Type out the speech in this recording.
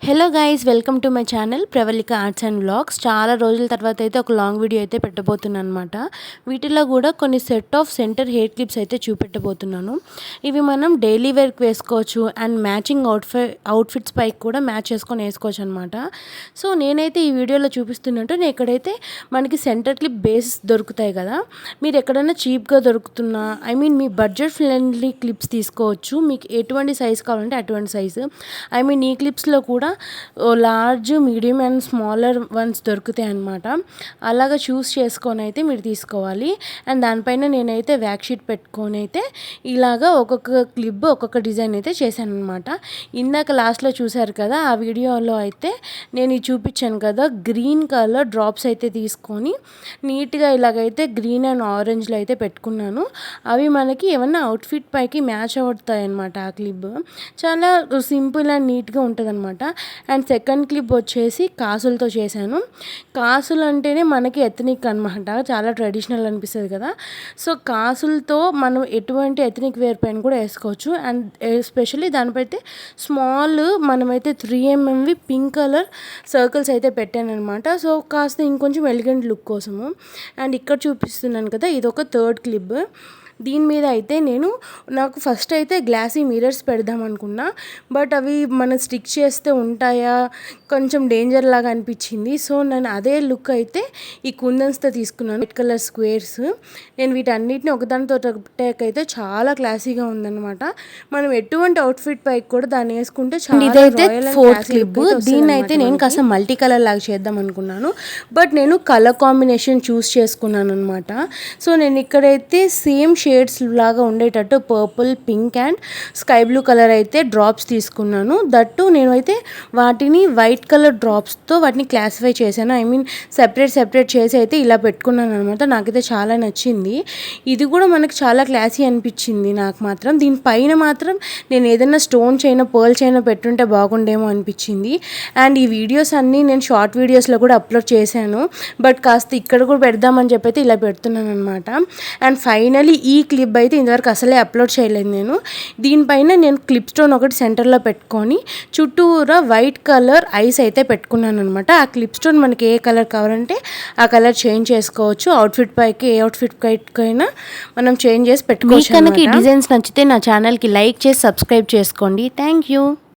Hello guys, welcome to my channel Pravalika arts and vlogs. చాలా రోజుల తర్వాత అయితే ఒక లాంగ్ వీడియో అయితే పెట్టబోతున్నాను అనమాట. వీటిలో కూడా కొన్ని set of centre hair clips అయితే చూపెట్టబోతున్నాను. ఇవి మనం డైలీ వేర్కి వేసుకోవచ్చు అండ్ మ్యాచింగ్ అవుట్ఫిట్స్ పైకి కూడా మ్యాచ్ చేసుకొని వేసుకోవచ్చు అనమాట. సో నేనైతే ఈ వీడియోలో చూపిస్తున్నట్టు ఎక్కడైతే మనకి సెంటర్ క్లిప్ బేస్ దొరుకుతాయి కదా, మీరు ఎక్కడైనా చీప్గా దొరుకుతున్నా మీ బడ్జెట్ ఫ్రెండ్లీ క్లిప్స్ తీసుకోవచ్చు. మీకు ఎటువంటి సైజ్ కావాలంటే అటువంటి సైజు. ఈ క్లిప్స్లో కూడా large, medium and smaller once దొరుకుతాయి అన్నమాట. అలాగా చూస్ చేసుకొని అయితే మీరు తీసుకోవాలి. అండ్ దానిపైన నేనైతే వ్యాక్ షీట్ పెట్టుకొని అయితే ఇలాగా ఒక్కొక్క క్లిప్ ఒక్కొక్క డిజైన్ అయితే చేశాను అనమాట. ఇందాక లాస్ట్లో చూశారు కదా, ఆ వీడియోలో అయితే నేను ఇది చూపించాను కదా, గ్రీన్ కలర్ డ్రాప్స్ అయితే తీసుకొని నీట్గా ఇలాగైతే గ్రీన్ అండ్ ఆరెంజ్లో అయితే పెట్టుకున్నాను. అవి మనకి ఏమన్నా అవుట్ఫిట్ పైకి మ్యాచ్ అవుతాయి అన్నమాట. ఆ క్లిప్ చాలా సింపుల్ అండ్ నీట్గా ఉంటుంది అనమాట. అండ్ సెకండ్ క్లిప్ వచ్చేసి కాసులతో చేశాను. కాసులు అంటేనే మనకి ఎథనిక్ అనమాట, చాలా ట్రెడిషనల్ అనిపిస్తుంది కదా. సో కాసులతో మనం ఎటువంటి ఎథనిక్ వేర్ పైన కూడా వేసుకోవచ్చు. అండ్ ఎస్పెషల్లీ దానిపైతే స్మాల్ మనమైతే 3mm పింక్ కలర్ సర్కిల్స్ అయితే పెట్టాను అనమాట. సో కాస్త ఇంకొంచెం ఎలిగెంట్ లుక్ కోసము. అండ్ ఇక్కడ చూపిస్తున్నాను కదా, ఇది ఒక థర్డ్ క్లిప్. దీని మీద అయితే నాకు ఫస్ట్ అయితే గ్లాసీ మిర్రర్స్ పెడదాం అనుకున్నా, బట్ అవి మనం స్టిక్ చేస్తే ఉంటాయా, కొంచెం డేంజర్ లాగా అనిపించింది. సో నేను అదే లుక్ అయితే ఈ కుందన్స్తో తీసుకున్నాను, రెడ్ కలర్ స్క్వేర్స్. నేను వీటన్నిటిని ఒకదానితో అయితే చాలా క్లాసీగా ఉందన్నమాట. మనం ఎటువంటి అవుట్ఫిట్ పైకి కూడా దాన్ని వేసుకుంటే చాలా ఫోర్త్ క్లిప్. దీన్ని అయితే నేను కాస్త మల్టీ కలర్ లాగా చేద్దాం అనుకున్నాను, బట్ నేను కలర్ కాంబినేషన్ చూస్ చేసుకున్నాను అనమాట. సో నేను ఇక్కడైతే సేమ్ షేడ్స్ లాగా ఉండేటట్టు purple, pink and sky blue colour అయితే డ్రాప్స్ తీసుకున్నాను. దట్టు నేను అయితే వాటిని వైట్ కలర్ డ్రాప్స్తో వాటిని క్లాసిఫై చేశాను. సెపరేట్ చేసి అయితే ఇలా పెట్టుకున్నాను అనమాట. నాకైతే చాలా నచ్చింది. ఇది కూడా మనకు చాలా క్లాసీ అనిపించింది నాకు మాత్రం. దీనిపైన మాత్రం నేను ఏదైనా స్టోన్ చైన్, పర్ల్ చైన్ పెట్టుంటే బాగుండేమో అనిపించింది. అండ్ ఈ వీడియోస్ అన్నీ నేను షార్ట్ వీడియోస్లో కూడా అప్లోడ్ చేశాను, బట్ కాస్త ఇక్కడ కూడా పెడదామని చెప్పి అయితే ఇలా పెడుతున్నాను అనమాట. అండ్ ఫైనలీ ఈ క్లిప్ అయితే ఇంతవరకు అసలే అప్లోడ్ చేయలేదు నేను. దీనిపైన నేను క్లిప్ స్టోన్ ఒకటి సెంటర్లో పెట్టుకొని చుట్టూరా వైట్ కలర్ ఐస్ అయితే పెట్టుకున్నాను అనమాట. ఆ క్లిప్ స్టోన్ మనకి ఏ కలర్ కావాలంటే ఆ కలర్ చేంజ్ చేసుకోవచ్చు. అవుట్ఫిట్ పైకి ఏ అవుట్ఫిట్ పైకైనా మనం చేంజ్ చేసి పెట్టుకోవచ్చు. కనుక ఈ డిజైన్స్ నచ్చితే నా ఛానల్కి లైక్ చేసి సబ్స్క్రైబ్ చేసుకోండి. Thank you.